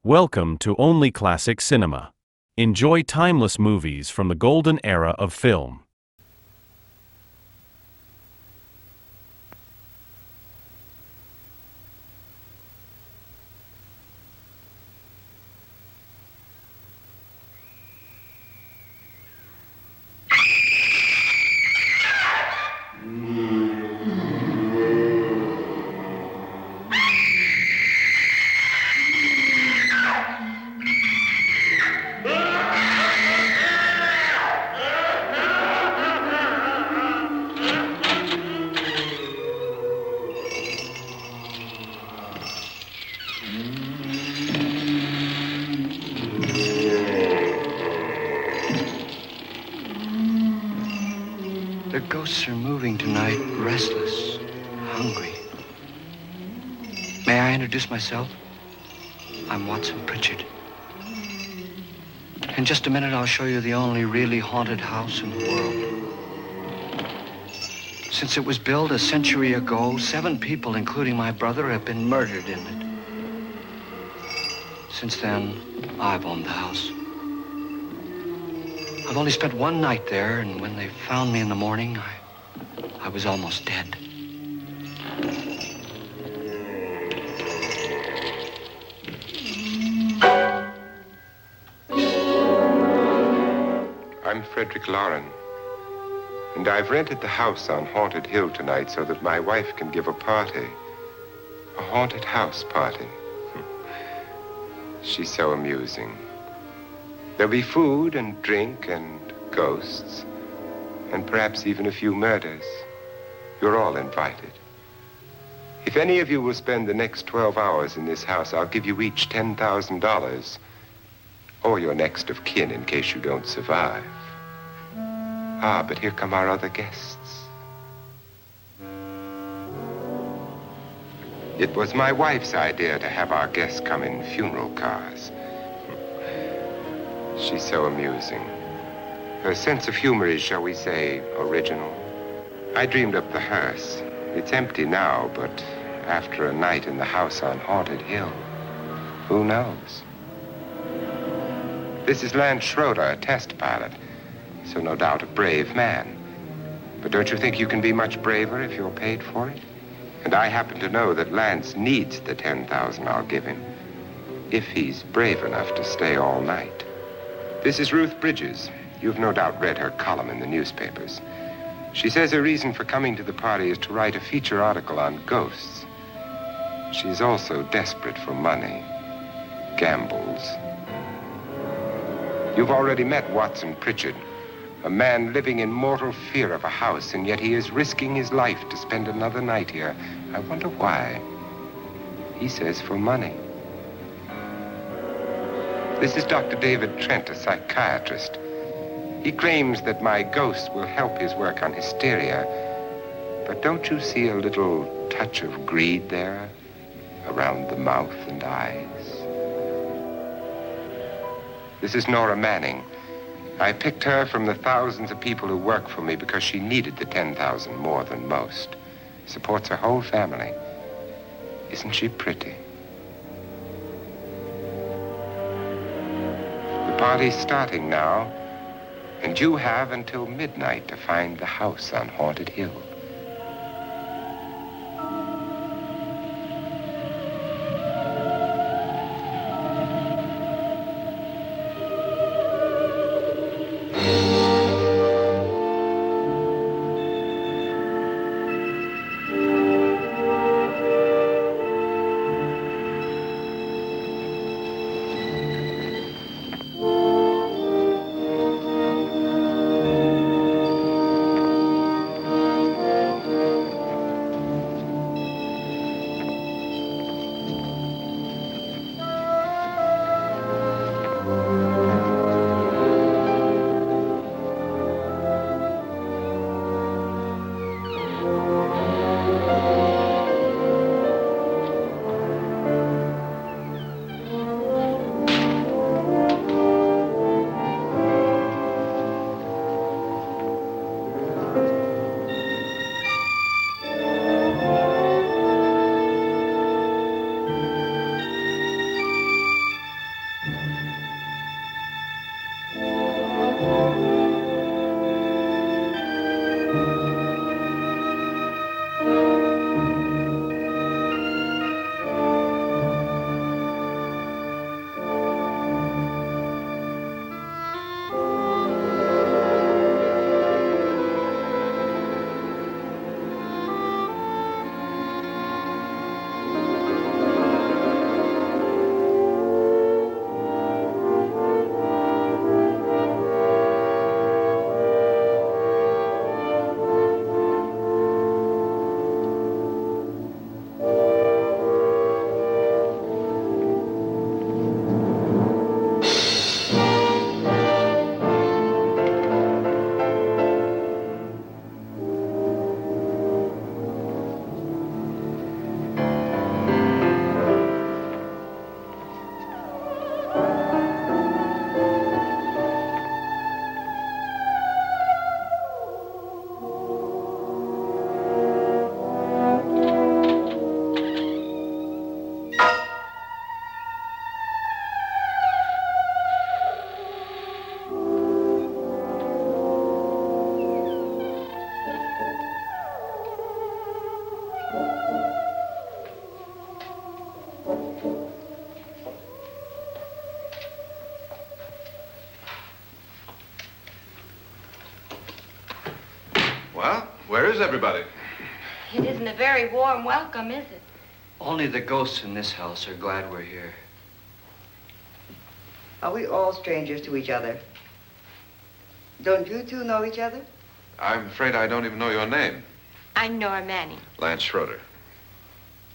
Welcome to Only Classic Cinema. Enjoy timeless movies from the golden era of film. The ghosts are moving tonight, restless, hungry. May I introduce myself? I'm Watson Pritchard. In just a minute, I'll show you the only really haunted house in the world. Since it was built a century ago, 7 people, including my brother, have been murdered in it. Since then, I've owned the house. I've only spent one night there, and when they found me in the morning, I was almost dead. I'm Frederick Lauren, and I've rented the house on Haunted Hill tonight so that my wife can give a party. A haunted house party. She's so amusing. There'll be food and drink and ghosts, and perhaps even a few murders. You're all invited. If any of you will spend the next 12 hours in this house, I'll give you each $10,000, or your next of kin in case you don't survive. Ah, but here come our other guests. It was my wife's idea to have our guests come in funeral cars. She's so amusing. Her sense of humor is, shall we say, original. I dreamed up the hearse. It's empty now, but after a night in the house on Haunted Hill, who knows? This is Lance Schroeder, a test pilot, so no doubt a brave man. But don't you think you can be much braver if you're paid for it? And I happen to know that Lance needs the $10,000 I'll give him, if he's brave enough to stay all night. This is Ruth Bridges. You've no doubt read her column in the newspapers. She says her reason for coming to the party is to write a feature article on ghosts. She's also desperate for money, gambles. You've already met Watson Pritchard, a man living in mortal fear of a house, and yet he is risking his life to spend another night here. I wonder why. He says for money. This is Dr. David Trent, a psychiatrist. He claims that my ghost will help his work on hysteria. But don't you see a little touch of greed there around the mouth and eyes? This is Nora Manning. I picked her from the thousands of people who work for me because she needed the $10,000 more than most. Supports her whole family. Isn't she pretty? The party's starting now, and you have until midnight to find the house on Haunted Hill. Well, where is everybody? It isn't a very warm welcome, is it? Only the ghosts in this house are glad we're here. Are we all strangers to each other? Don't you two know each other? I'm afraid I don't even know your name. I'm Nora Manning. Lance Schroeder.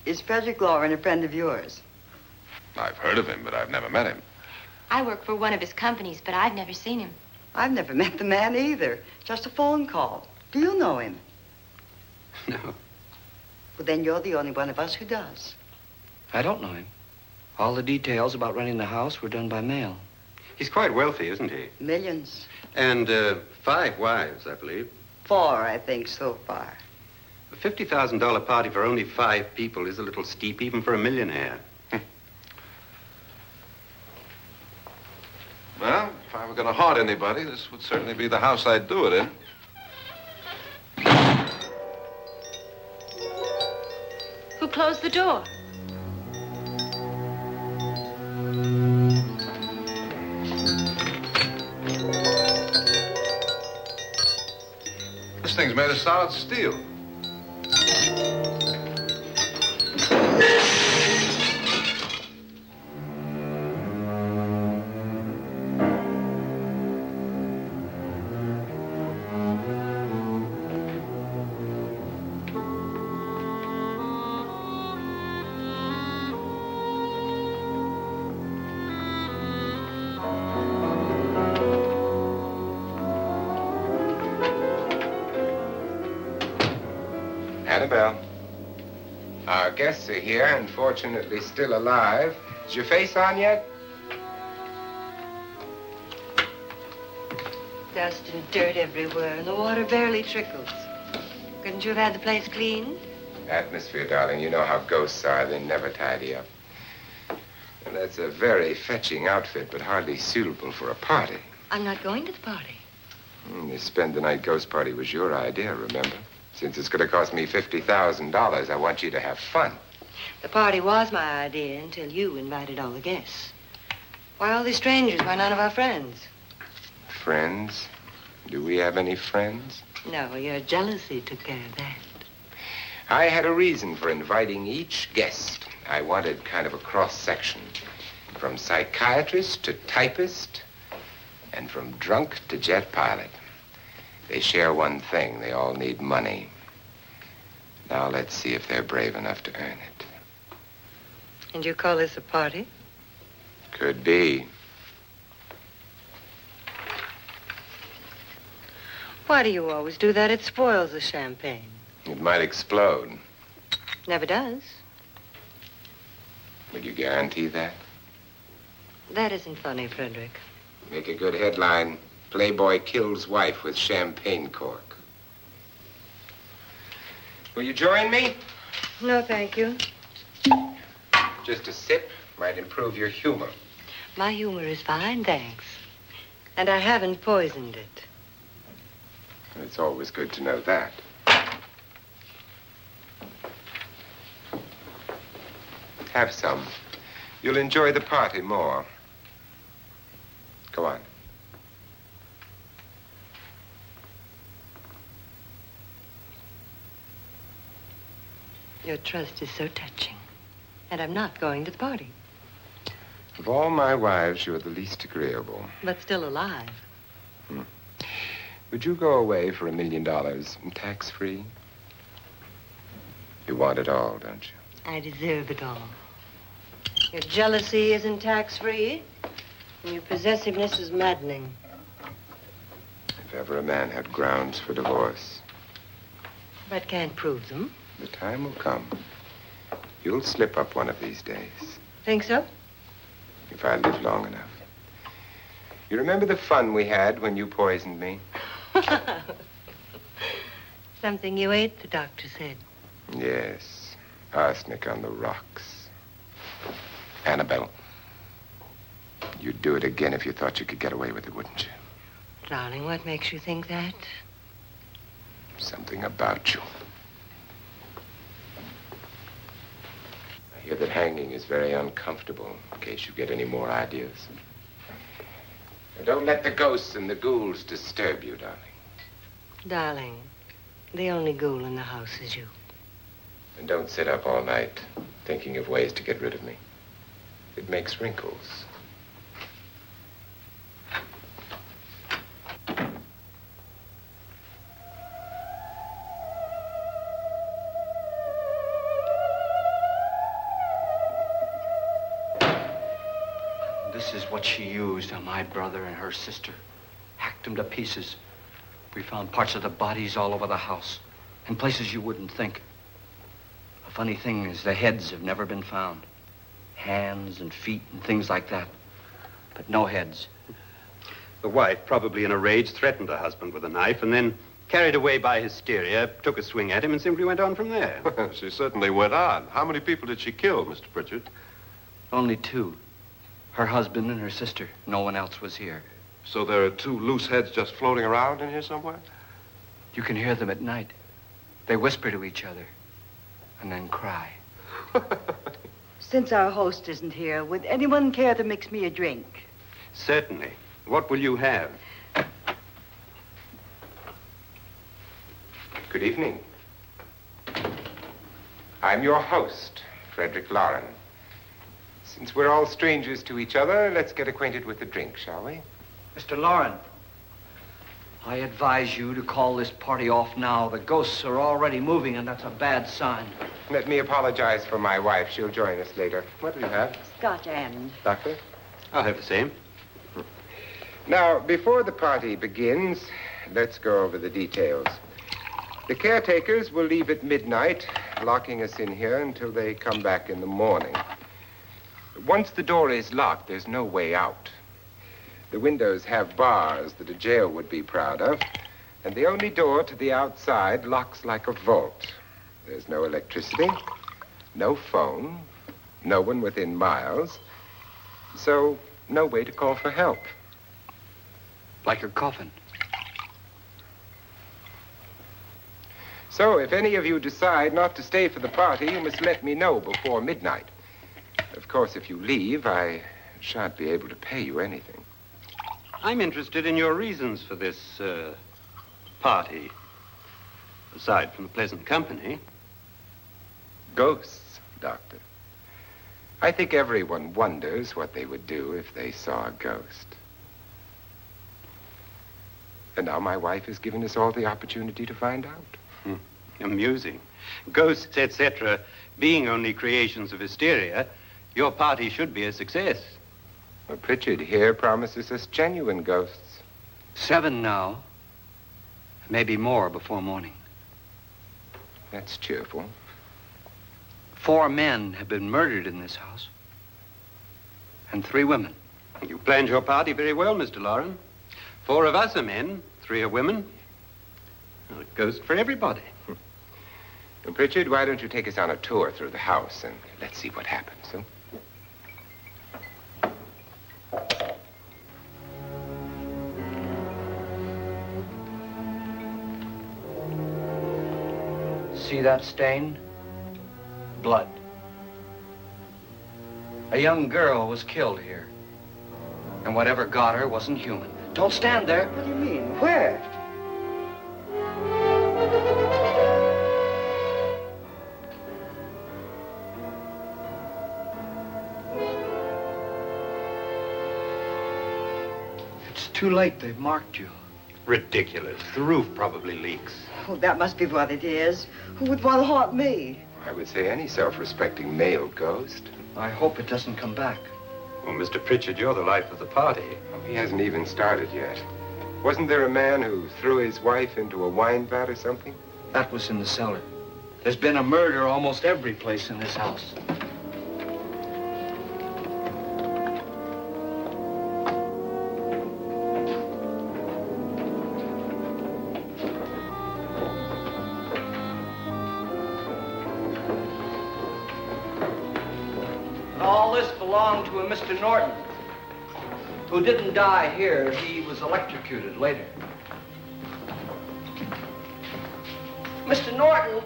Is Frederick Lauren a friend of yours? I've heard of him, but I've never met him. I work for one of his companies, but I've never seen him. I've never met the man either. Just a phone call. Do you know him? No, Well, then you're the only one of us who does. I don't know him. All the details about running the house were done by mail. He's quite wealthy, isn't he? Millions. And 5 wives, I believe. 4, I think, so far. A $50,000 party for only 5 people is a little steep, even for a millionaire. Well, if I were going to haunt anybody, this would certainly be the house I'd do it in. Who closed the door? This thing's made of solid steel. Annabelle, our guests are here, unfortunately still alive. Is your face on yet? Dust and dirt everywhere, and the water barely trickles. Couldn't you have had the place cleaned? Atmosphere, darling. You know how ghosts are. They never tidy up. And that's a very fetching outfit, but hardly suitable for a party. I'm not going to the party. The spend-the-night ghost party was your idea, remember? Since it's going to cost me $50,000, I want you to have fun. The party was my idea until you invited all the guests. Why all these strangers? Why none of our friends? Friends? Do we have any friends? No, your jealousy took care of that. I had a reason for inviting each guest. I wanted kind of a cross-section. From psychiatrist to typist, and from drunk to jet pilot. They share one thing. They all need money. Now let's see if they're brave enough to earn it. And you call this a party? Could be. Why do you always do that? It spoils the champagne. It might explode. Never does. Will you guarantee that? That isn't funny, Frederick. Make a good headline. Playboy kills wife with champagne cork. Will you join me? No, thank you. Just a sip might improve your humor. My humor is fine, thanks. And I haven't poisoned it. It's always good to know that. Have some. You'll enjoy the party more. Go on. Your trust is so touching. And I'm not going to the party. Of all my wives, you're the least agreeable. But still alive. Would you go away for $1 million and tax-free? You want it all, don't you? I deserve it all. Your jealousy isn't tax-free, and your possessiveness is maddening. If ever a man had grounds for divorce, But can't prove them. the time will come. You'll slip up one of these days, Think so? if I live long enough. You remember the fun we had when you poisoned me? Something you ate, the doctor said. Yes, arsenic on the rocks. Annabelle, you'd do it again if you thought you could get away with it, wouldn't you? Darling, what makes you think that? Something about you. I hear that hanging is very uncomfortable, in case you get any more ideas. Now, don't let the ghosts and the ghouls disturb you, darling. Darling, The only ghoul in the house is you. And don't sit up all night thinking of ways to get rid of me. It makes wrinkles. This is what she used on my brother and her sister. Hacked them to pieces. We found parts of the bodies all over the house, in places you wouldn't think. The funny thing is the heads have never been found. Hands and feet and things like that. But no heads. The wife, probably in a rage, threatened her husband with a knife and then, carried away by hysteria, took a swing at him and simply went on from there. She certainly went on. How many people did she kill, Mr. Pritchard? Only two. Her husband and her sister. No one else was here. So there are two loose heads just floating around in here somewhere? You can hear them at night. They whisper to each other and then cry. Since our host isn't here, would anyone care to mix me a drink? Certainly. What will you have? Good evening. I'm your host, Frederick Lauren. Since we're all strangers to each other, let's get acquainted with the drink, shall we? Mr. Lauren, I advise you to call this party off now. The ghosts are already moving, and that's a bad sign. Let me apologize for my wife. She'll join us later. What do you have? Scotch and. Doctor? I'll have the same. Now, before the party begins, let's go over the details. The caretakers will leave at midnight, locking us in here until they come back in the morning. Once the door is locked, there's no way out. The windows have bars that a jail would be proud of, and the only door to the outside locks like a vault. There's no electricity, no phone, no one within miles, so no way to call for help. Like a coffin. So if any of you decide not to stay for the party, you must let me know before midnight. Of course, if you leave, I shan't be able to pay you anything. I'm interested in your reasons for this, party. Aside from the pleasant company. Ghosts, Doctor. I think everyone wonders what they would do if they saw a ghost. And now my wife has given us all the opportunity to find out. Amusing. Ghosts, etc., being only creations of hysteria, your party should be a success. Well, Pritchard here promises us genuine ghosts. 7 now. Maybe more before morning. That's cheerful. 4 men have been murdered in this house. And 3 women. You planned your party very well, Mr. Lauren. 4 of us are men, 3 are women. Well, a ghost for everybody. Well, Pritchard, why don't you take us on a tour through the house and let's see what happens, huh? See that stain? Blood. A young girl was killed here. And whatever got her wasn't human. Don't stand there. What do you mean? Where? It's too late. They've marked you. Ridiculous. The roof probably leaks. Oh, that must be what it is. Who would want to haunt me? I would say any self-respecting male ghost. I hope it doesn't come back. Well, Mr. Pritchard, you're the life of the party. Oh, he hasn't even started yet. Wasn't there a man who threw his wife into a wine vat or something? That was in the cellar. There's been a murder almost every place in this house. And all this belonged to a Mr. Norton, who didn't die here. He was electrocuted later. Mr. Norton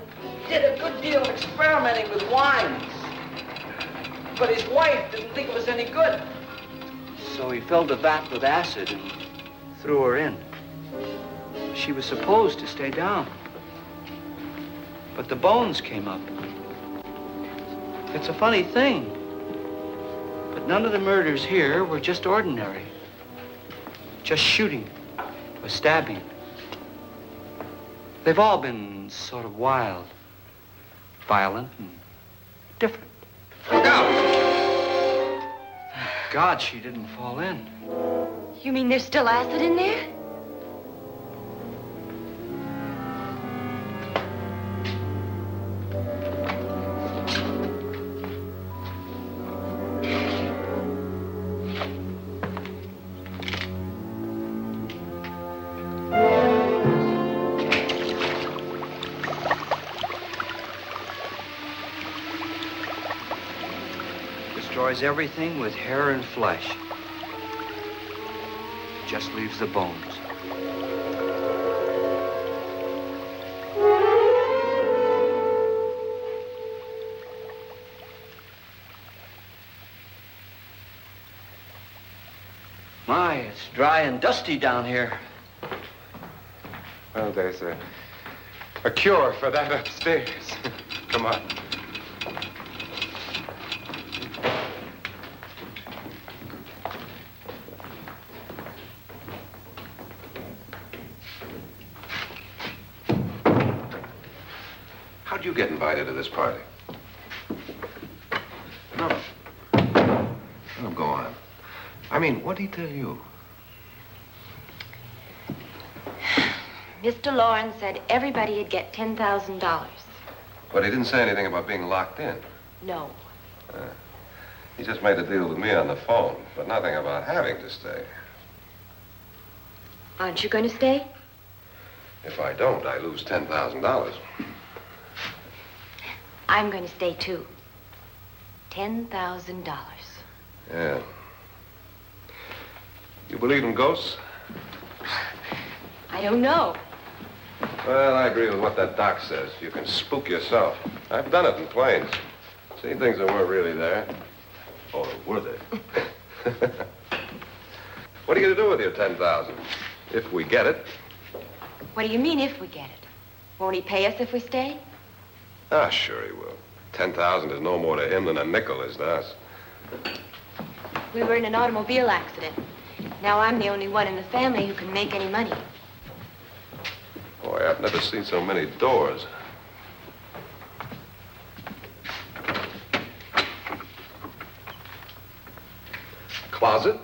did a good deal of experimenting with wines, but his wife didn't think it was any good. So he filled the vat with acid and threw her in. She was supposed to stay down. But the bones came up. It's a funny thing. But none of the murders here were just ordinary. Just shooting or stabbing. They've all been sort of wild, violent, and different. Look out! God, she didn't fall in. You mean there's still acid in there? Destroys everything with hair and flesh. Just leaves the bones. My, it's dry and dusty down here. Well, there's a cure for that upstairs. Come on. How'd you get invited to this party? No. No, go on. I mean, what'd he tell you? Mr. Lawrence said everybody'd get $10,000. But he didn't say anything about being locked in. No. He just made a deal with me on the phone, but nothing about having to stay. Aren't you going to stay? If I don't, I lose $10,000. I'm going to stay, too. $10,000. Yeah. You believe in ghosts? I don't know. Well, I agree with what that doc says. You can spook yourself. I've done it in planes. Seen things that weren't really there. Or were they? What are you going to do with your $10,000? If we get it. What do you mean, if we get it? Won't he pay us if we stay? Ah, sure he will. 10,000 is no more to him than a nickel is to us. We were in an automobile accident. Now I'm the only one in the family who can make any money. Boy, I've never seen so many doors. Closet?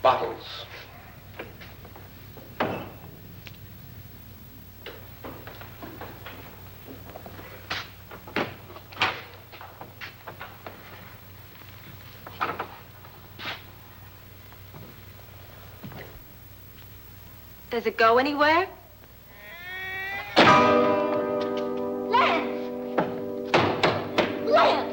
Bottles. Does it go anywhere? Lance! Lance!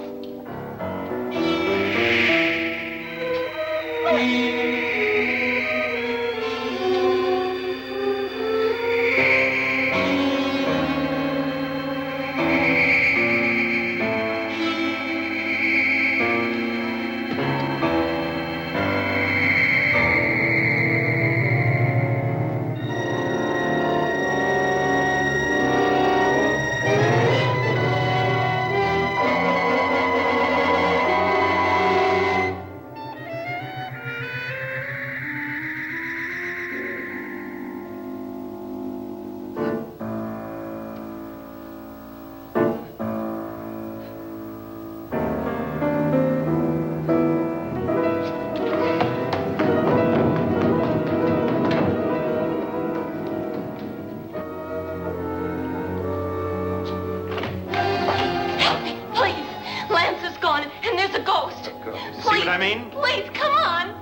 I mean? Please, come on.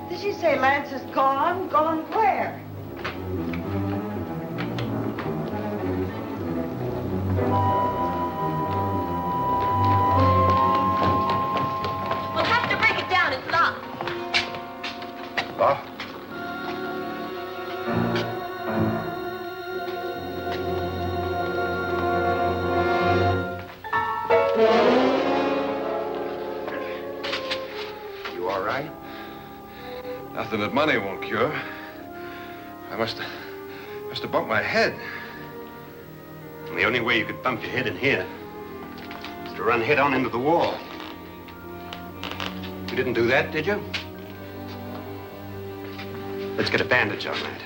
Did she say Lance is gone? Gone where? We'll have to break it down. It's locked. Locked? Nothing that money won't cure. I must have bumped my head. And the only way you could bump your head in here is to run head on into the wall. You didn't do that, did you? Let's get a bandage on that.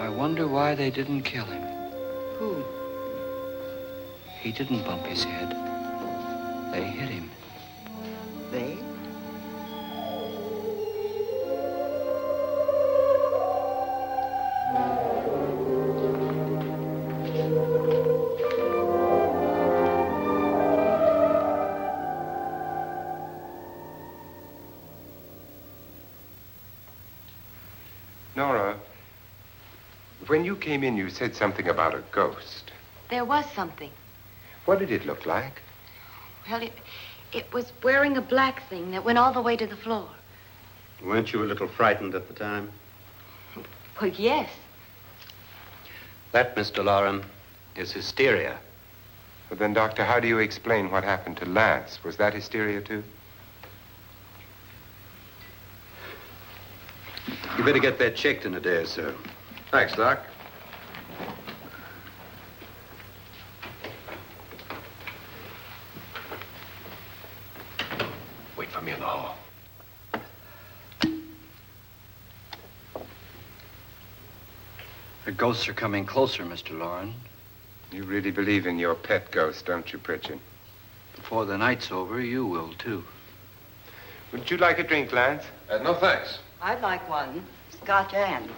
I wonder why they didn't kill him. Who? He didn't bump his head. They hit him. They? Nora, when you came in, you said something about a ghost. There was something. What did it look like? Well, it was wearing a black thing that went all the way to the floor. Weren't you a little frightened at the time? Well, yes. That, Mr. Loren, is hysteria. Well, then, Doctor, how do you explain what happened to Lance? Was that hysteria, too? You better get that checked in a day or so. Thanks, Doc. Wait for me in the hall. The ghosts are coming closer, Mr. Loren. You really believe in your pet ghost, don't you, Pritchard? Before the night's over, you will, too. Would you like a drink, Lance? No, thanks. I'd like one. Scotch and.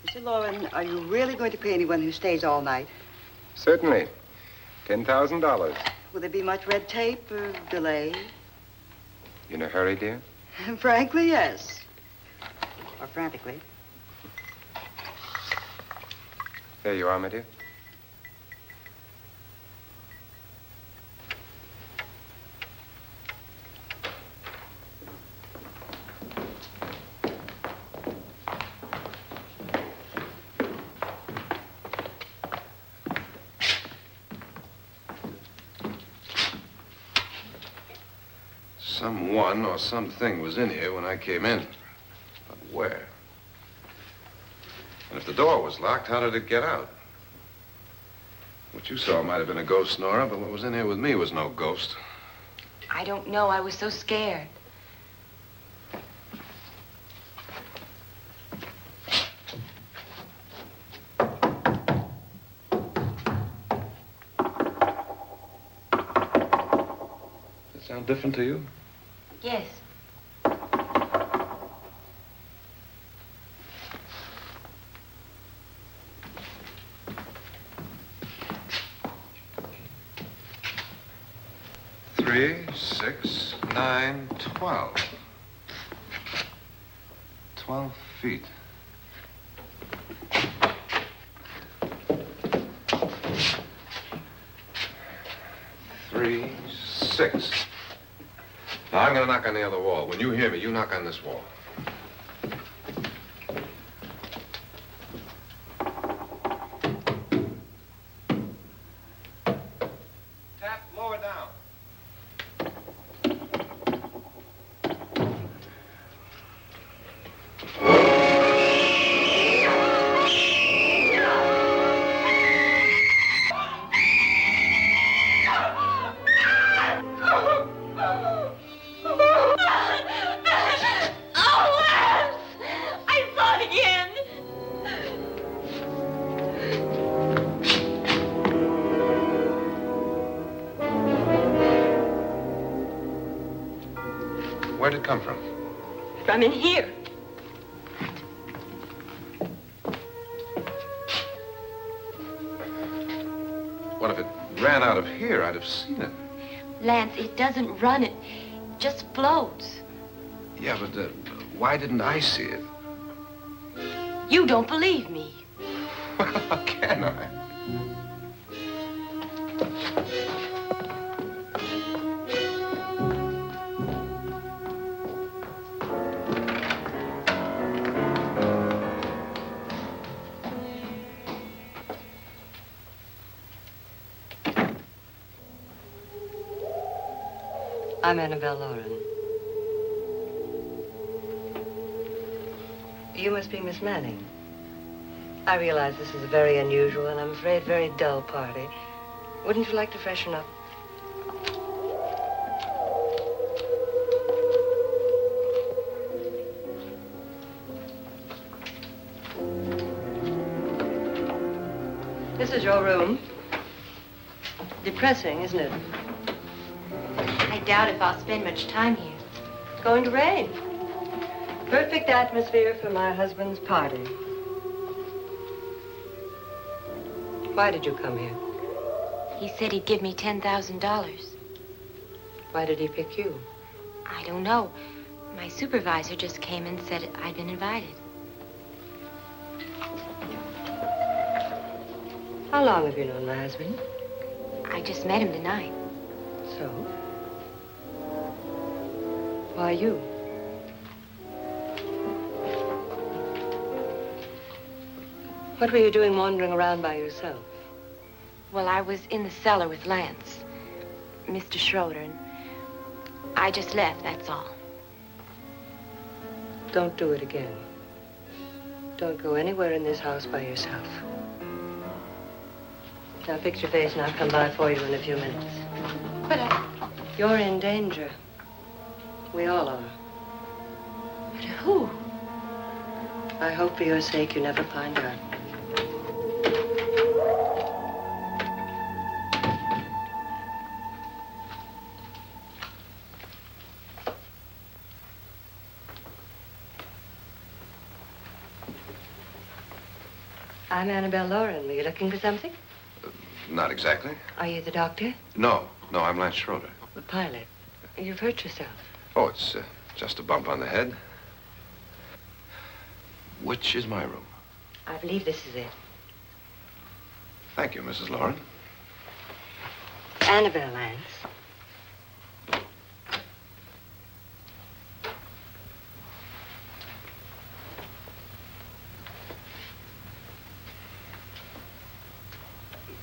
Mr. Loren, are you really going to pay anyone who stays all night? Certainly. $10,000. Will there be much red tape or delay? You in a hurry, dear? Frankly, yes. Or frantically. There you are, my dear. Someone or something was in here when I came in. But where? And if the door was locked, how did it get out? What you saw might have been a ghost, Nora, but what was in here with me was no ghost. I don't know. I was so scared. Does it sound different to you? Yes. Three, 6, 9, 12. 12 feet. Three, 6. Now, I'm going to knock on the other wall. When you hear me, you knock on this wall. Tap lower down. Where'd it come from? From in here. What if it ran out of here? I'd have seen it. Lance, it doesn't run. It just floats. Yeah, but why didn't I see it? You don't believe me. Well, how can I? I'm Annabelle Lauren. You must be Miss Manning. I realize this is a very unusual and I'm afraid very dull party. Wouldn't you like to freshen up? This is your room. Depressing, isn't it? I doubt if I'll spend much time here. It's going to rain. Perfect atmosphere for my husband's party. Why did you come here? He said he'd give me $10,000. Why did he pick you? I don't know. My supervisor just came and said I'd been invited. How long have you known my husband? I just met him tonight. So? Why you? What were you doing wandering around by yourself? Well, I was in the cellar with Lance, Mr. Schroeder, and I just left, that's all. Don't do it again. Don't go anywhere in this house by yourself. Now fix your face and I'll come by for you in a few minutes. But You're in danger. We all are. but who? I hope for your sake you never find out. I'm Annabelle Lauren. Were you looking for something? Not exactly. Are you the doctor? No, I'm Lance Schroeder. The pilot. You've hurt yourself. Oh, it's just a bump on the head. Which is my room? I believe this is it. Thank you, Mrs. Lauren. Annabelle Lance.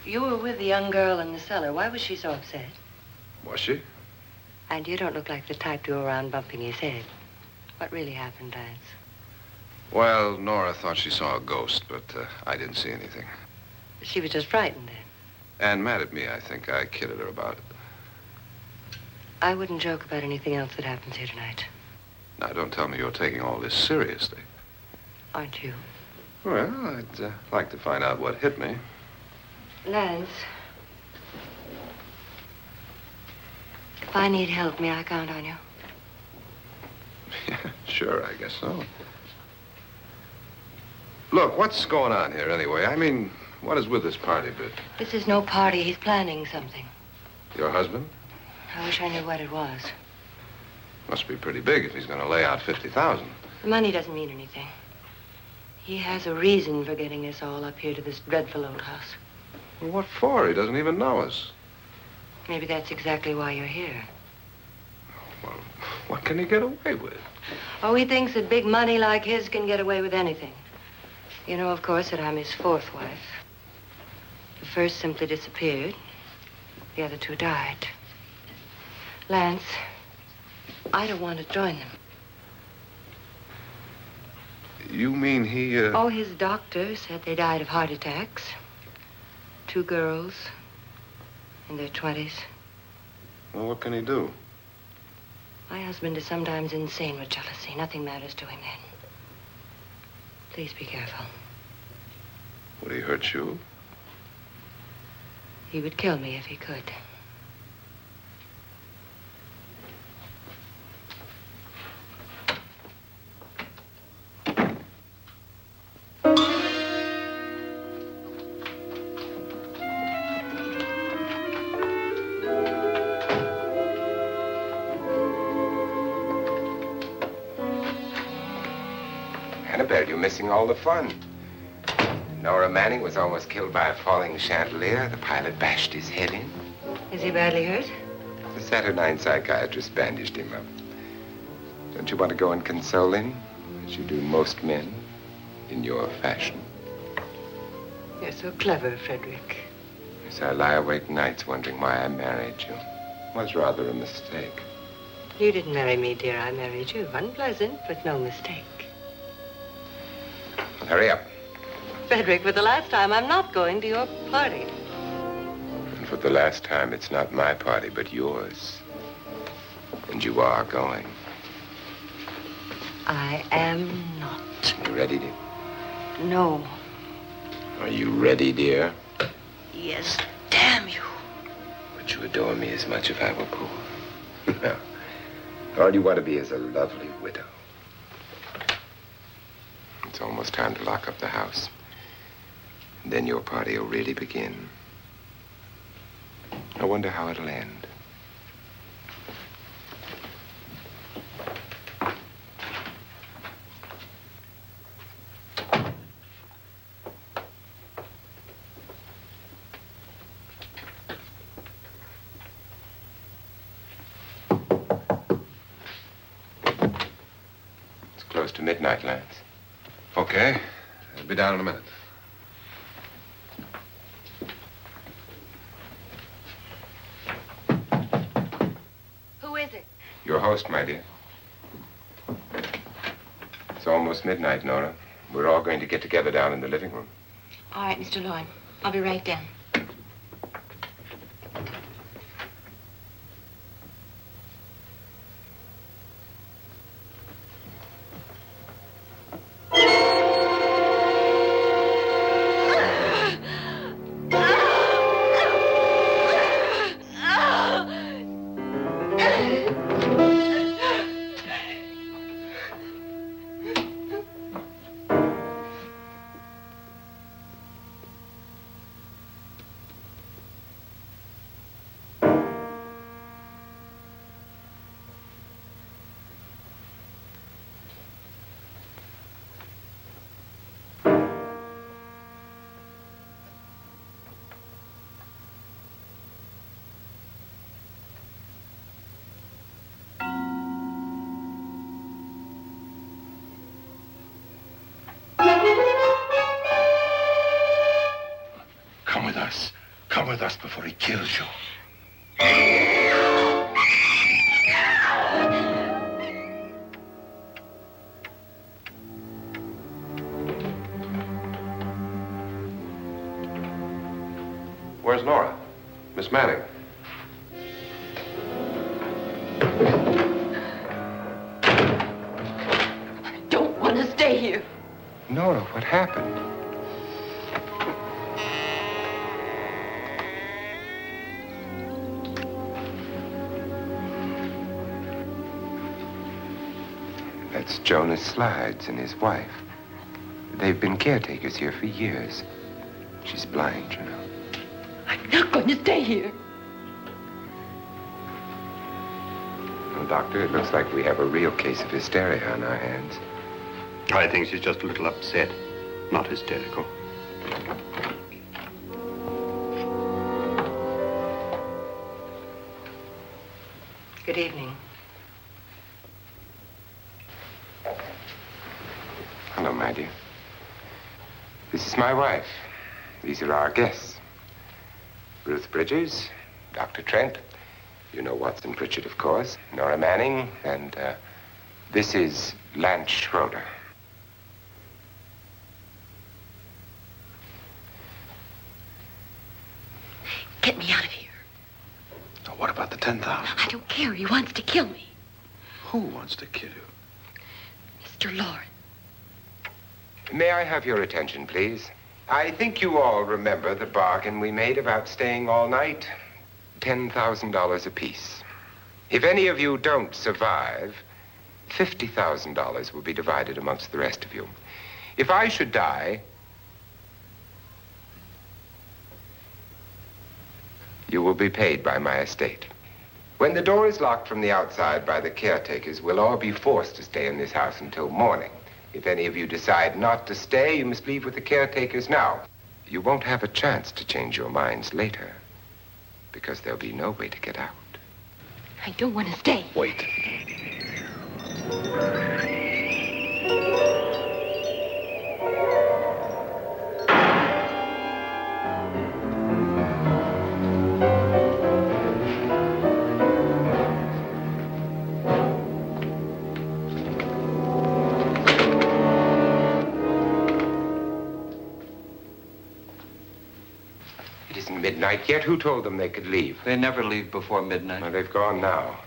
You were with the young girl in the cellar. Why was she so upset? Was she? And you don't look like the type to go around bumping his head. What really happened, Lance? Well, Nora thought she saw a ghost, but I didn't see anything. She was just frightened then. And mad at me, I think. I kidded her about it. I wouldn't joke about anything else that happens here tonight. Now, don't tell me you're taking all this seriously. Aren't you? Well, I'd like to find out what hit me. Lance. If I need help, may I count on you? Yeah, sure, I guess so. Look, what's going on here anyway? I mean, what is with this party bit? This is no party. He's planning something. Your husband? I wish I knew what it was. Must be pretty big if he's going to lay out 50,000. The money doesn't mean anything. He has a reason for getting us all up here to this dreadful old house. Well, what for? He doesn't even know us. Maybe that's exactly why you're here. Well, what can he get away with? Oh, he thinks that big money like his can get away with anything. You know, of course, that I'm his fourth wife. The first simply disappeared. The other two died. Lance, I don't want to join them. You mean he, Oh, his doctor said they died of heart attacks. 2 girls in their 20s. Well, what can he do? My husband is sometimes insane with jealousy. Nothing matters to him then. Please be careful. Would he hurt you? He would kill me if he could. Annabelle, you're missing all the fun. Nora Manning was almost killed by a falling chandelier. The pilot bashed his head in. Is he badly hurt? The Saturnine psychiatrist bandaged him up. Don't you want to go and console him, as you do most men, in your fashion? You're so clever, Frederick. Yes, I lie awake nights wondering why I married you. It was rather a mistake. You didn't marry me, dear. I married you. Unpleasant, but no mistake. Hurry up. Frederick, for the last time, I'm not going to your party. And for the last time, it's not my party, but yours. And you are going. I am not. You ready, dear? No. Are you ready, dear? Yes, damn you. Would you adore me as much if I were poor? No. All you want to be is a lovely widow. It's almost time to lock up the house. And then your party will really begin. I wonder how it'll end. It's close to midnight, Lance. Okay. I'll be down in a minute. Who is it? Your host, my dear. It's almost midnight, Nora. We're all going to get together down in the living room. All right, Mr. Lloyd. I'll be right down. Come with us. Come with us before he kills you. Where's Nora? Miss Manning. I don't want to stay here. Nora, what happened? That's Jonas Slides and his wife. They've been caretakers here for years. She's blind, you know. I'm not going to stay here. Well, Doctor, it looks like we have a real case of hysteria on our hands. I think she's just a little upset, not hysterical. Good evening. Hello, my dear. This is my wife. These are our guests. Ruth Bridgers, Dr. Trent. You know Watson Pritchard, of course. Nora Manning, and this is Lance Schroeder. Get me out of here. Now, what about the 10,000? I don't care. He wants to kill me. Who wants to kill you? Mr. Lawrence. May I have your attention, please? I think you all remember the bargain we made about staying all night. $10,000 apiece. If any of you don't survive, $50,000 will be divided amongst the rest of you. If I should die, you will be paid by my estate. When the door is locked from the outside by the caretakers, we'll all be forced to stay in this house until morning. If any of you decide not to stay, you must leave with the caretakers now. You won't have a chance to change your minds later, because there'll be no way to get out. I don't want to stay. Wait. isn't midnight yet. Who told them they could leave? They never leave before midnight. Well, they've gone now.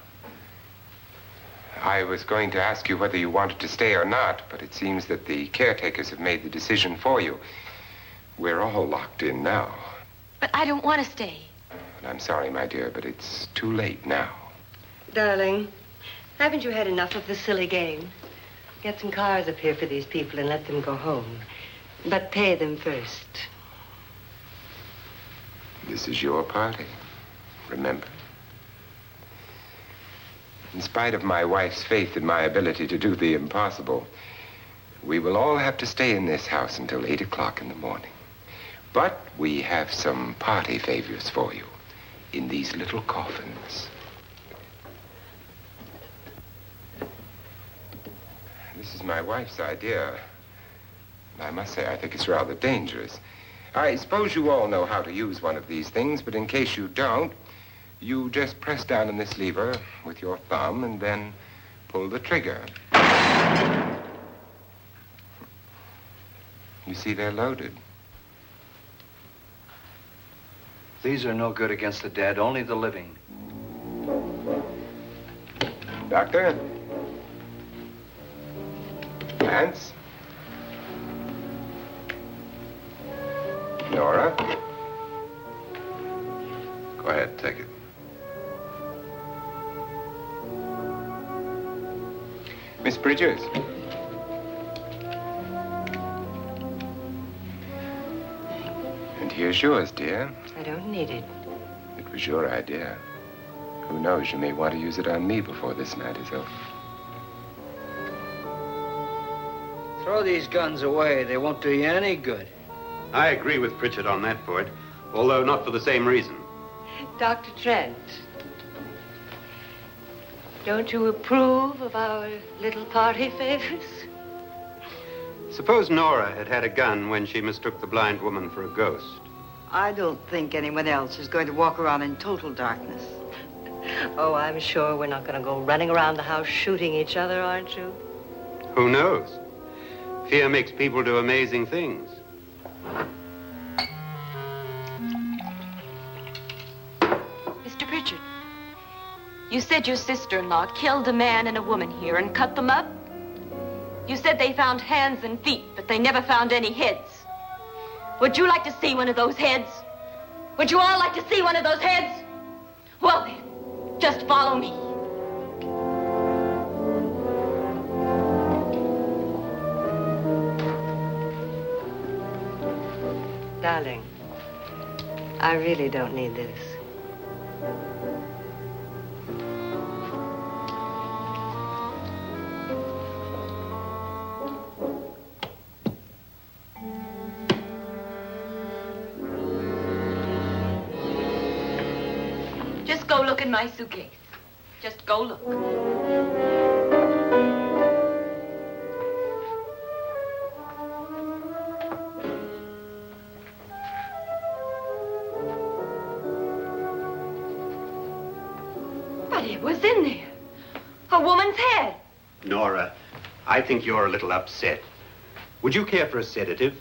I was going to ask you whether you wanted to stay or not, but it seems that the caretakers have made the decision for you. We're all locked in now. But I don't want to stay. And I'm sorry, my dear, but it's too late now. Darling, haven't you had enough of the silly game? Get some cars up here for these people and let them go home. But pay them first. This is your party, remember? In spite of my wife's faith in my ability to do the impossible, we will all have to stay in this house until 8 o'clock in the morning. But we have some party favors for you in these little coffins. This is my wife's idea. I must say, I think it's rather dangerous. I suppose you all know how to use one of these things, but in case you don't, you just press down on this lever with your thumb and then pull the trigger. You see, they're loaded. These are no good against the dead, only the living. Doctor? Lance? Nora? Go ahead, take it. Miss Bridges? And here's yours, dear. I don't need it. It was your idea. Who knows, you may want to use it on me before this night is over. Throw these guns away. They won't do you any good. I agree with Pritchard on that point, although not for the same reason. Dr. Trent, don't you approve of our little party favors? Suppose Nora had had a gun when she mistook the blind woman for a ghost. I don't think anyone else is going to walk around in total darkness. Oh, I'm sure we're not going to go running around the house shooting each other, aren't you? Who knows? Fear makes people do amazing things. Mr. Pritchard, you said your sister-in-law killed a man and a woman here and cut them up? You said they found hands and feet, but they never found any heads. Would you like to see one of those heads? Would you all like to see one of those heads? Well then, just follow me. Darling, I really don't need this. Just go look in my suitcase. Just go look. But it was in there. A woman's head. Nora, I think you're a little upset. Would you care for a sedative?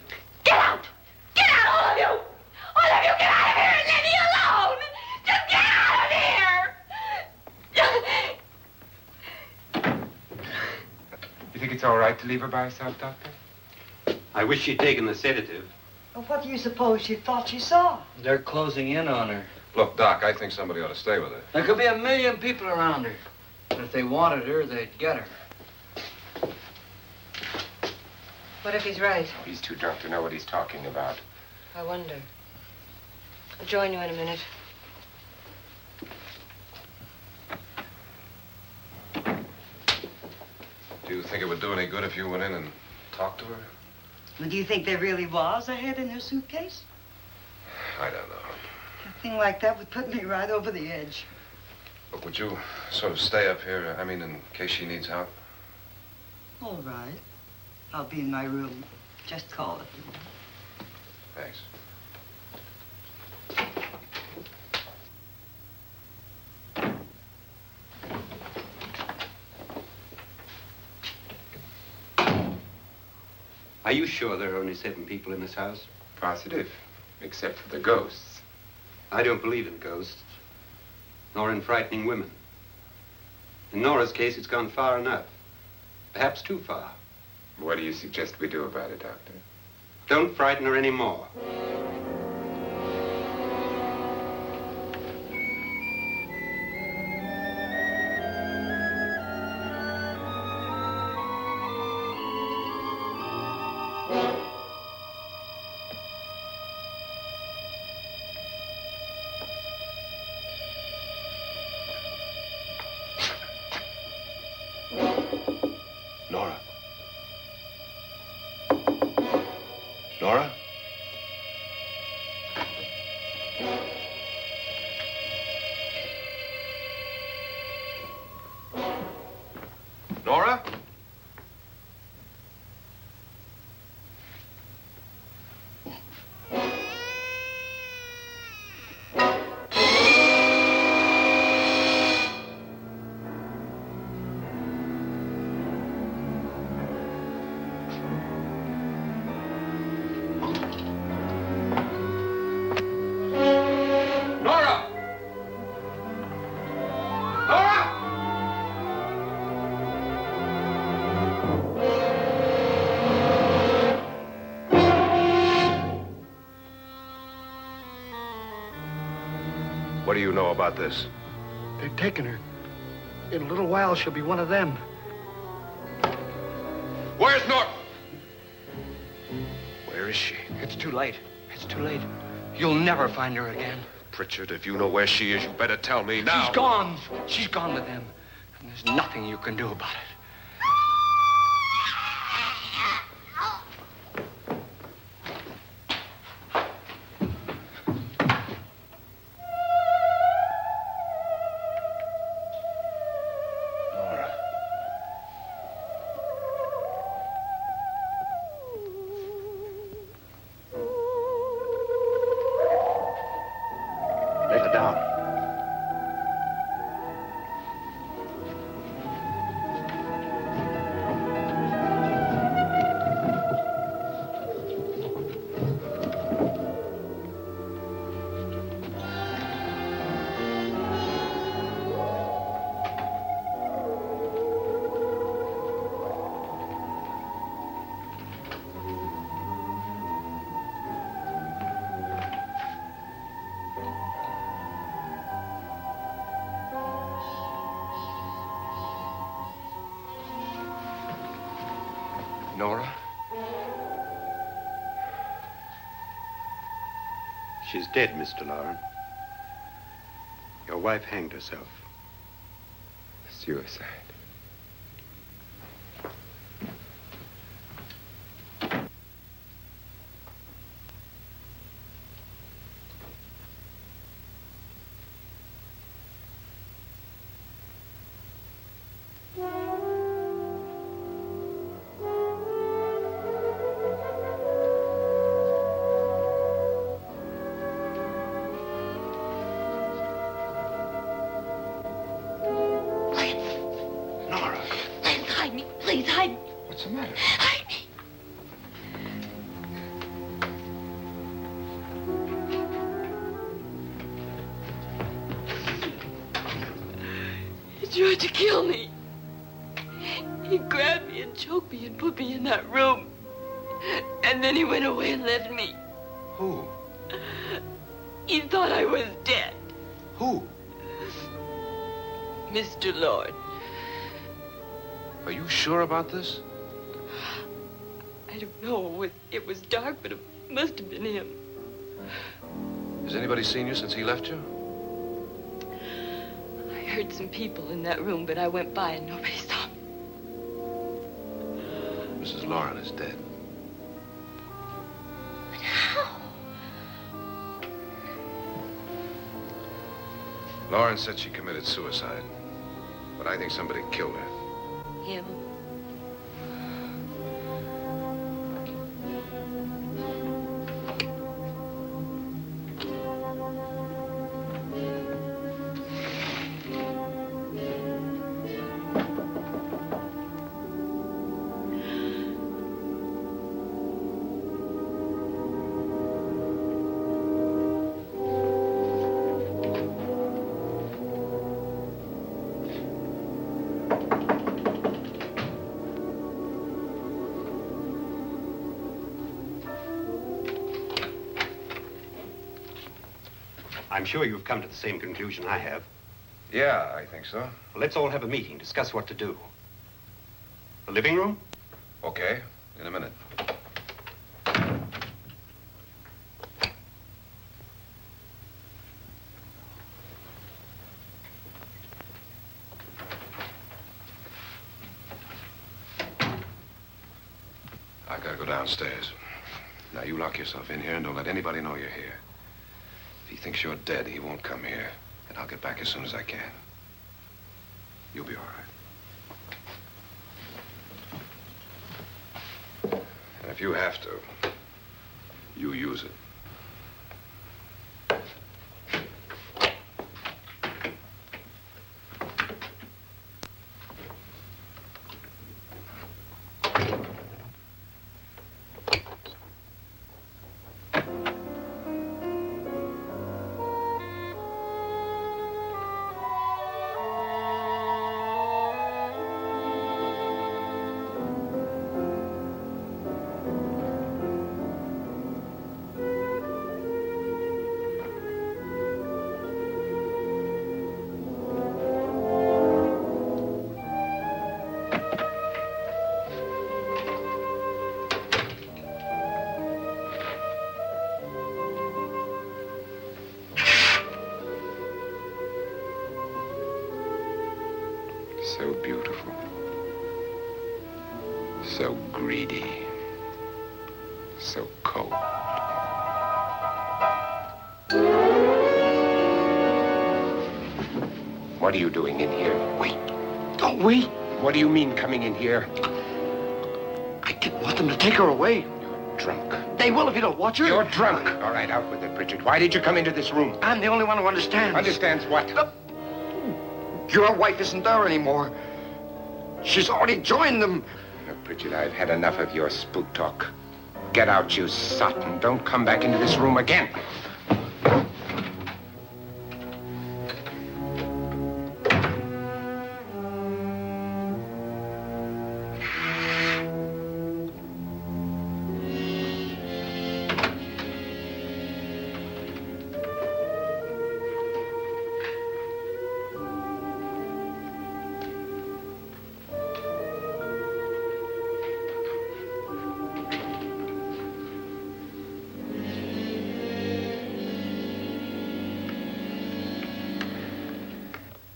Get out! Get out, all of you! All of you, get out of here and leave me alone! Just get out of here! You think it's all right to leave her by herself, Doctor? I wish she'd taken the sedative. Well, what do you suppose she thought she saw? They're closing in on her. Look, Doc, I think somebody ought to stay with her. There could be 1,000,000 people around her. But if they wanted her, they'd get her. What if he's right? He's too drunk to know what he's talking about. I wonder. I'll join you in a minute. Do you think it would do any good if you went in and talked to her? Well, do you think there really was a head in her suitcase? I don't know. A thing like that would put me right over the edge. But would you sort of stay up here, I mean, in case she needs help? All right. I'll be in my room. Just call it. Thanks. Are you sure there are only 7 people in this house? Positive, except for the ghosts. I don't believe in ghosts, nor in frightening women. In Nora's case, it's gone far enough. Perhaps too far. What do you suggest we do about it, Doctor? Don't frighten her anymore. Nora? Nora? Nora? Nora! Nora! What do you know about this? They've taken her. In a little while, she'll be one of them. Where's Nora? Where is she? It's too late. It's too late. You'll never find her again. Pritchard, if you know where she is, you better tell me now. She's gone. She's gone with them. And there's nothing you can do about it. Nora. Let her down. Nora? She's dead, Mr. Loren. Your wife hanged herself. Suicide. Nora, Hide me, please, hide me. What's the matter? Hide me. He tried to kill me. He grabbed me and choked me and put me in that room. And then he went away and left me. who? He thought I was dead. Who? Mr. Lord. Are you sure about this? I don't know. It was dark, but it must have been him. Has anybody seen you since he left you? I heard some people in that room, but I went by and nobody saw me. Mrs. Loren is dead. But how? Loren said she committed suicide, but I think somebody killed her. Him? I'm sure you've come to the same conclusion I have. Yeah, I think so. Well, let's all have a meeting, discuss what to do. The living room? Okay, in a minute. I gotta go downstairs. Now, you lock yourself in here and don't let anybody know you're here. If he thinks you're dead, he won't come here. And I'll get back as soon as I can. You'll be all right. And if you have to, you use it. So beautiful. So greedy. So cold. What are you doing in here? Wait. Don't wait. What do you mean coming in here? I didn't want them to take her away. You're drunk. They will if you don't watch her. You're drunk. All right, out with it, Bridget. Why did you come into this room? I'm the only one who understands. Understands what? Your wife isn't there anymore. She's already joined them. Bridget, I've had enough of your spook talk. Get out, you sot, and don't come back into this room again.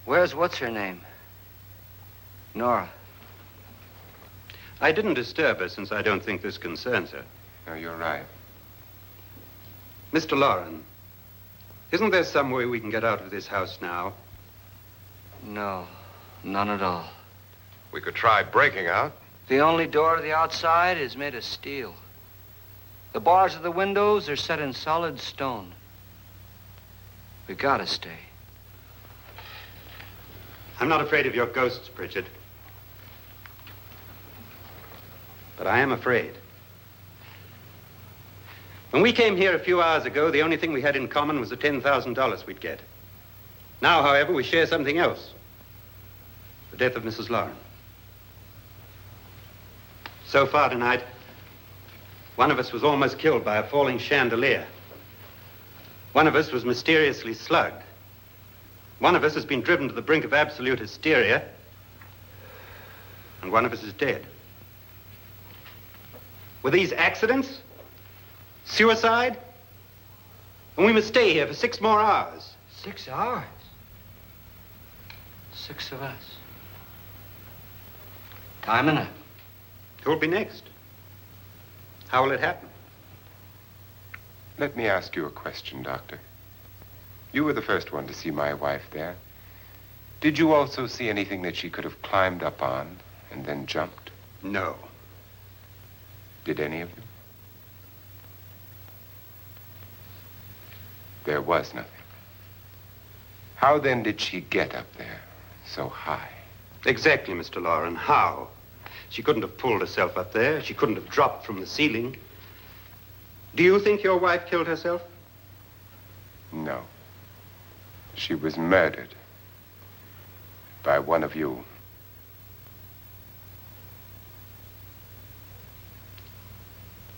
Where's what's-her-name? Nora. I didn't disturb her since I don't think this concerns her. No, you're right. Mr. Loren, isn't there some way we can get out of this house now? No, none at all. We could try breaking out. The only door to the outside is made of steel. The bars of the windows are set in solid stone. We gotta stay. I'm not afraid of your ghosts, Pritchard. But I am afraid. When we came here a few hours ago, the only thing we had in common was the $10,000 we'd get. Now, however, we share something else. The death of Mrs. Loren. So far tonight, one of us was almost killed by a falling chandelier. One of us was mysteriously slugged. One of us has been driven to the brink of absolute hysteria, and one of us is dead. Were these accidents? Suicide? And we must stay here for 6 more hours. 6 hours? 6 of us. Time enough. Who'll be next? How will it happen? Let me ask you a question, Doctor. You were the first one to see my wife there. Did you also see anything that she could have climbed up on and then jumped? No. Did any of you? There was nothing. How then did she get up there so high? Exactly, Mr. Loren. How? She couldn't have pulled herself up there. She couldn't have dropped from the ceiling. Do you think your wife killed herself? No. She was murdered by one of you.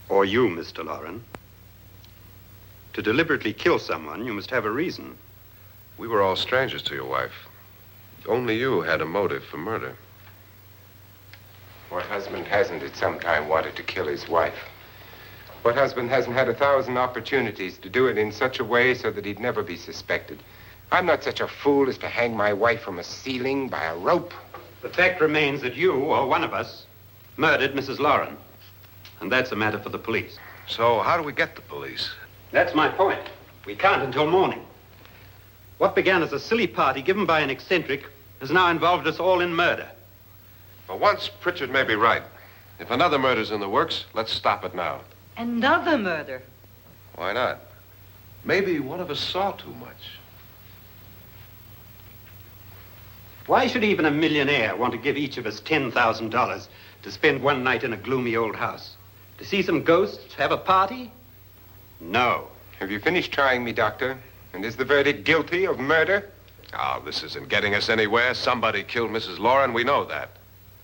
Or you, Mr. Loren. To deliberately kill someone, you must have a reason. We were all strangers to your wife. Only you had a motive for murder. What husband hasn't at some time wanted to kill his wife? What husband hasn't had 1,000 opportunities to do it in such a way so that he'd never be suspected? I'm not such a fool as to hang my wife from a ceiling by a rope. The fact remains that you, or one of us, murdered Mrs. Lauren. And that's a matter for the police. So how do we get the police? That's my point. We can't until morning. What began as a silly party given by an eccentric has now involved us all in murder. For once, Pritchard may be right. If another murder's in the works, let's stop it now. Another murder. Why not? Maybe one of us saw too much. Why should even a millionaire want to give each of us $10,000 to spend one night in a gloomy old house? To see some ghosts, have a party? No. Have you finished trying me, Doctor? And is the verdict guilty of murder? Oh, this isn't getting us anywhere. Somebody killed Mrs. Lauren, we know that.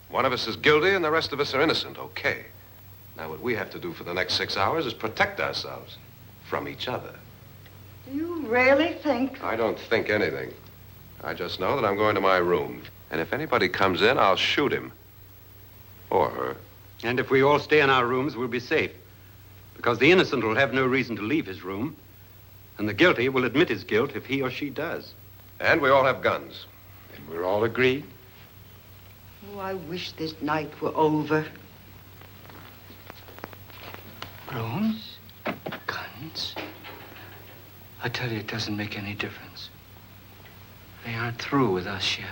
One of us is guilty and the rest of us are innocent, okay. Now what we have to do for the next 6 hours is protect ourselves from each other. Do you really think? I don't think anything. I just know that I'm going to my room. And if anybody comes in, I'll shoot him. Or her. And if we all stay in our rooms, we'll be safe. Because the innocent will have no reason to leave his room. And the guilty will admit his guilt if he or she does. And we all have guns. And we're all agreed? Oh, I wish this night were over. Rooms? Guns? I tell you, it doesn't make any difference. They aren't through with us yet.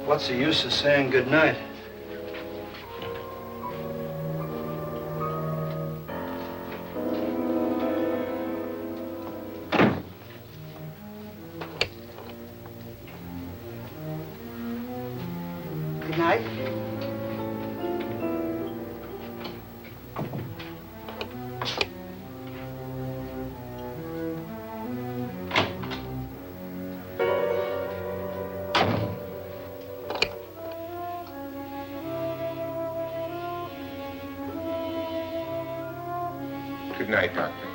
What's the use of saying goodnight? Good night. Good night, Doctor.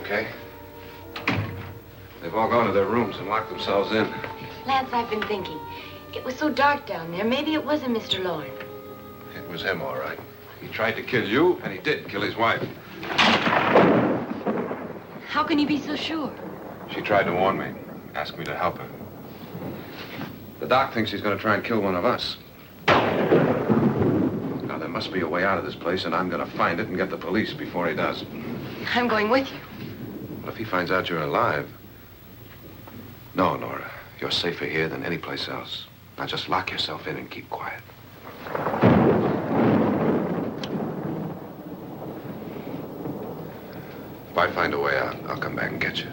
okay? They've all gone to their rooms and locked themselves in. Lance, I've been thinking. It was so dark down there. Maybe it wasn't Mr. Lorne. It was him, all right. He tried to kill you, and he did kill his wife. How can you be so sure? She tried to warn me, asked me to help her. The doc thinks he's going to try and kill one of us. Now, there must be a way out of this place, and I'm going to find it and get the police before he does. I'm going with you. But if he finds out you're alive... No, Nora. You're safer here than any place else. Now, just lock yourself in and keep quiet. If I find a way out, I'll come back and get you.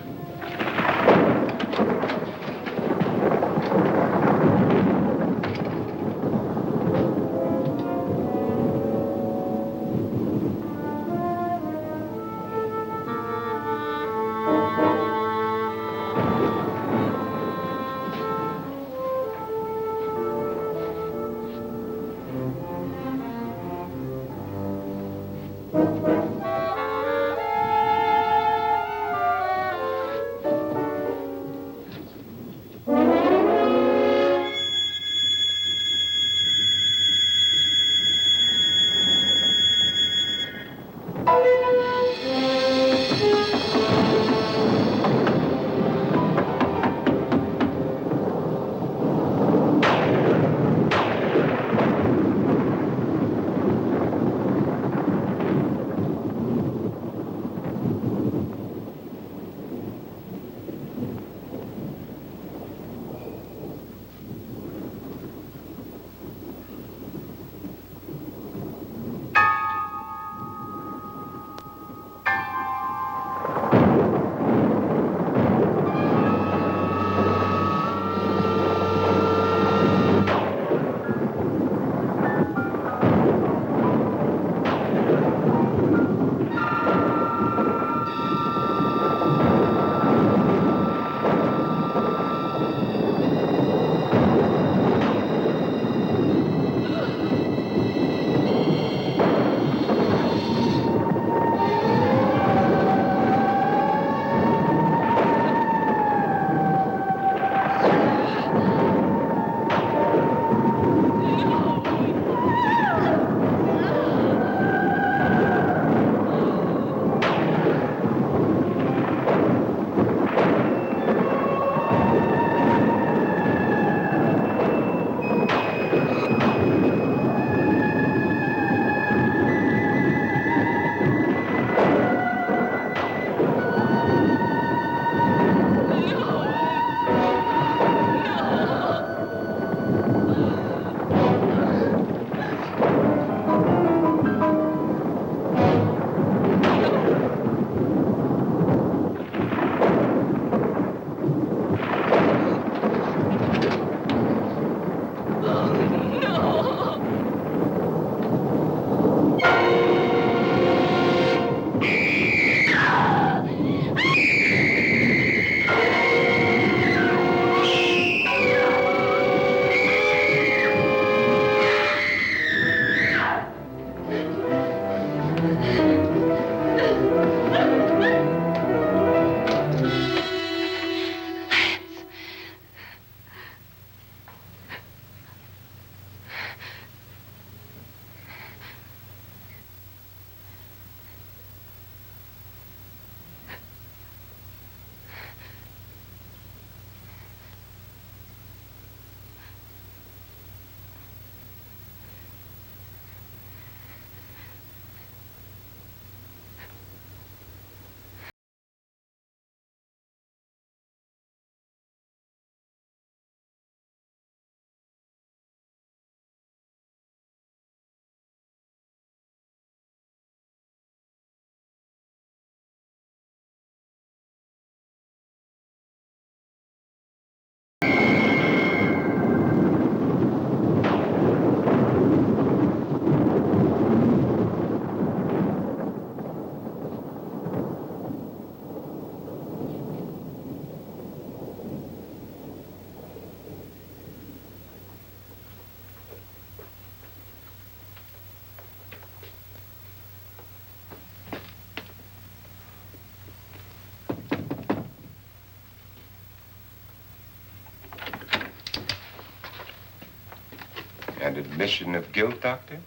An admission of guilt, Doctor?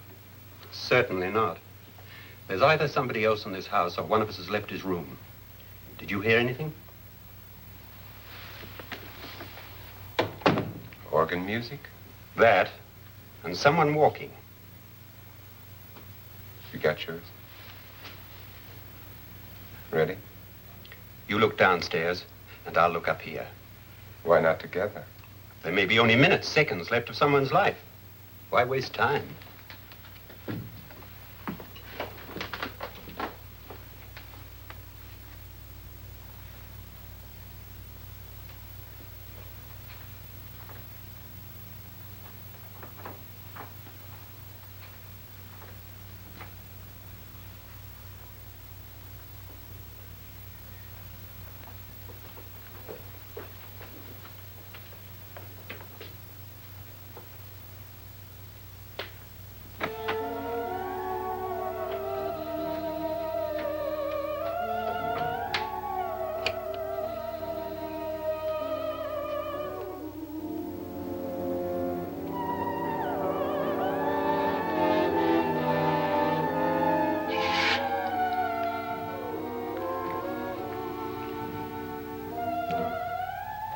Certainly not. There's either somebody else in this house or one of us has left his room. Did you hear anything? Organ music? That, and someone walking. You got yours? Ready? You look downstairs, and I'll look up here. Why not together? There may be only minutes, seconds left of someone's life. Why waste time?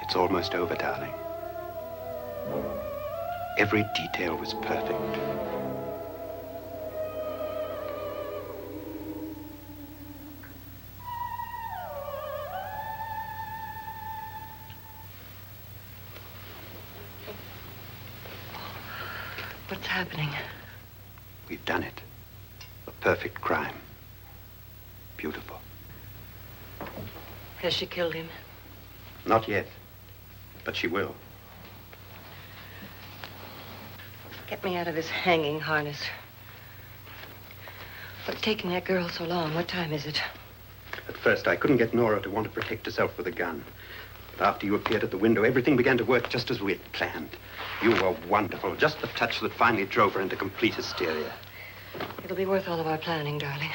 It's almost over, darling. Every detail was perfect. What's happening? We've done it. A perfect crime. Beautiful. Has she killed him? Not yet, but she will. Get me out of this hanging harness. What's taking that girl so long? What time is it? At first, I couldn't get Nora to want to protect herself with a gun. But after you appeared at the window, everything began to work just as we had planned. You were wonderful. Just the touch that finally drove her into complete hysteria. It'll be worth all of our planning, darling.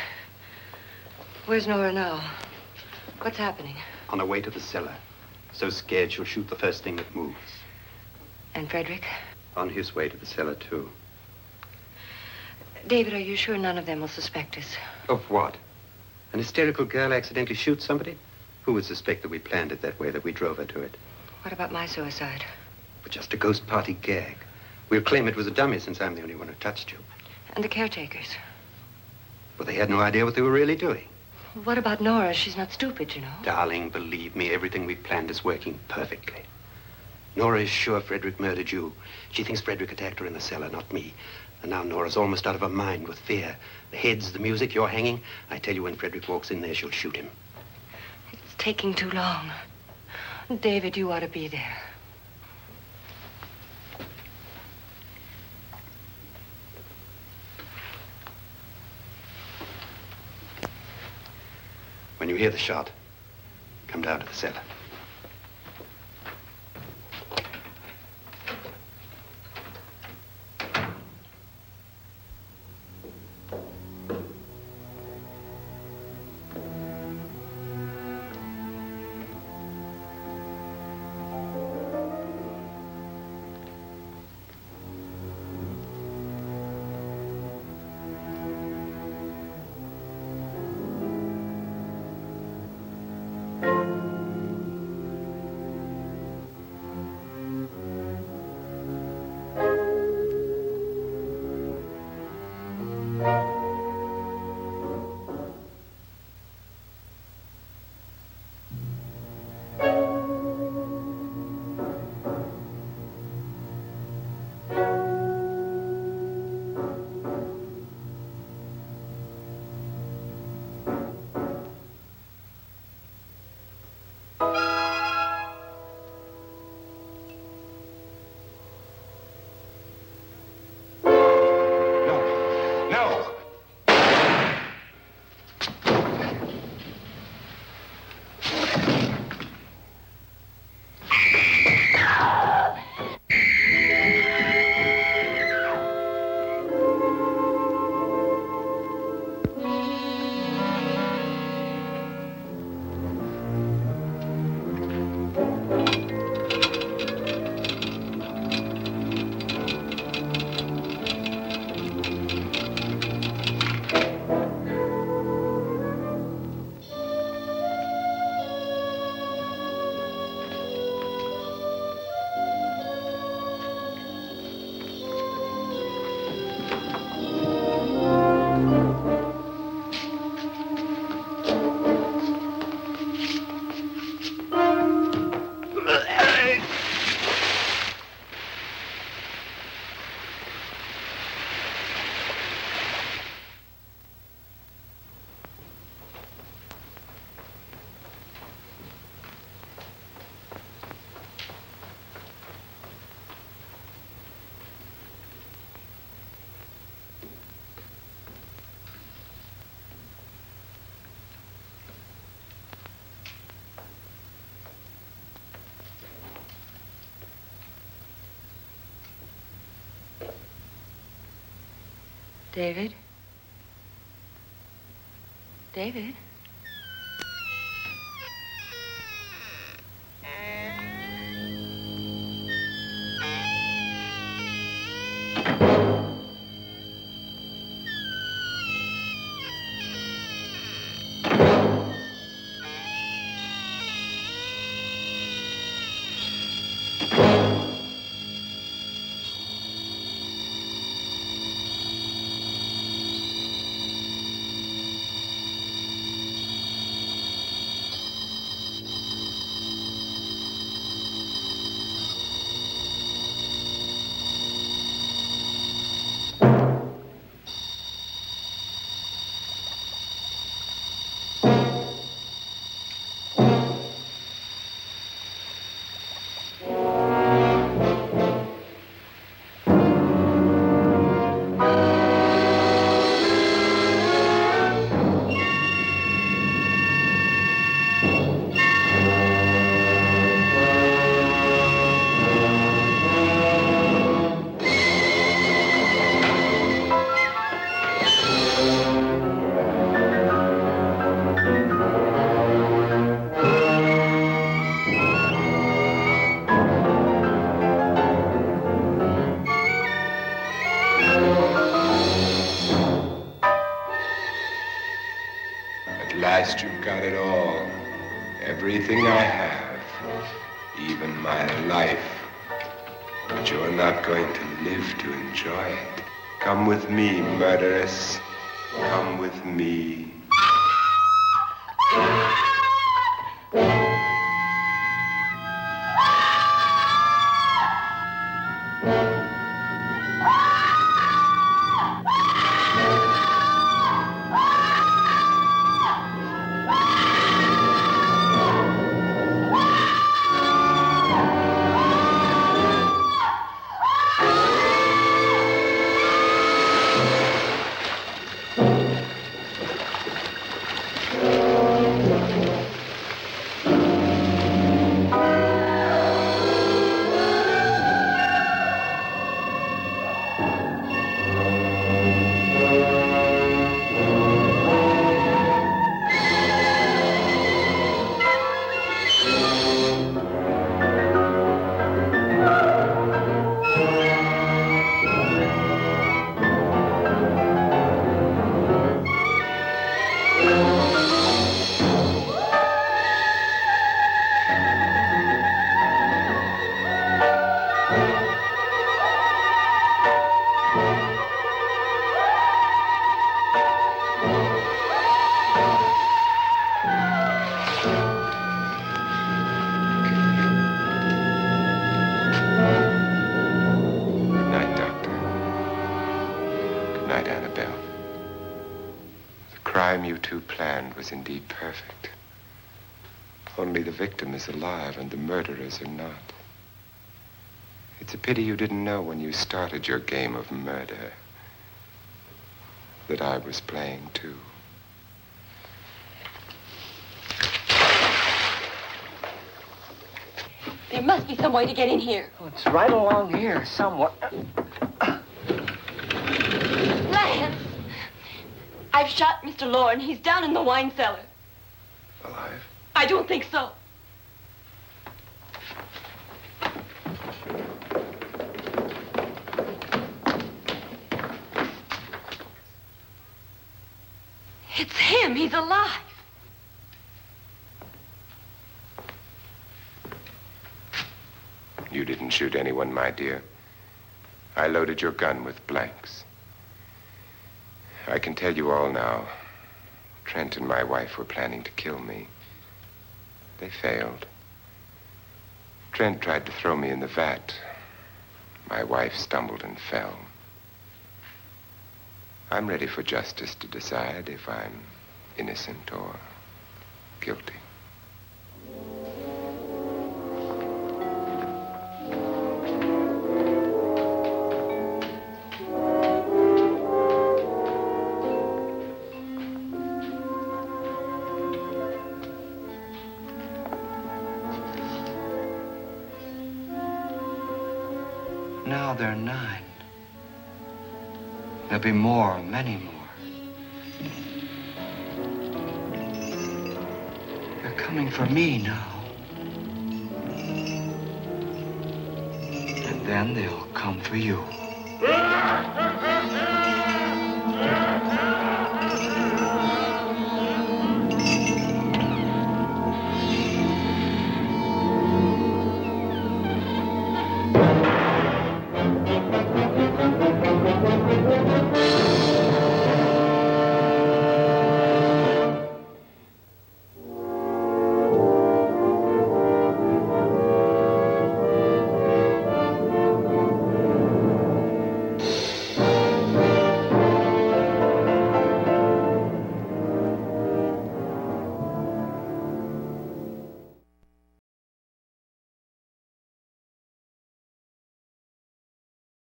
Where's Nora now? What's happening? On her way to the cellar. So scared she'll shoot the first thing that moves. And Frederick? On his way to the cellar, too. David, are you sure none of them will suspect us? Of what? An hysterical girl accidentally shoots somebody? Who would suspect that we planned it that way, that we drove her to it? What about my suicide? But just a ghost party gag. We'll claim it was a dummy since I'm the only one who touched you. And the caretakers? But they had no idea what they were really doing. What about Nora? She's not stupid, you know. Darling, believe me, everything we planned is working perfectly. Nora is sure Frederick murdered you. She thinks Frederick attacked her in the cellar, not me. And now Nora's almost out of her mind with fear. The heads, the music, you're hanging. I tell you, when Frederick walks in there, she'll shoot him. It's taking too long. David, you ought to be there. When you hear the shot, come down to the cellar. David? David? At last you've got it all. Everything I have. Even my life. But you're not going to live to enjoy it. Come with me, murderess. Come with me. You two planned was indeed perfect. Only the victim is alive and the murderers are not. It's a pity you didn't know when you started your game of murder that I was playing too. There must be some way to get in here. Oh, it's right along here somewhere. Lance! I've shot Mr. Lorne. He's down in the wine cellar. Alive? I don't think so. It's him. He's alive. You didn't shoot anyone, my dear. I loaded your gun with blanks. I can tell you all now. Trent and my wife were planning to kill me. They failed. Trent tried to throw me in the vat. My wife stumbled and fell. I'm ready for justice to decide if I'm innocent or guilty. Now they're 9. There'll be more, many more. They're coming for me now. And then they'll come for you.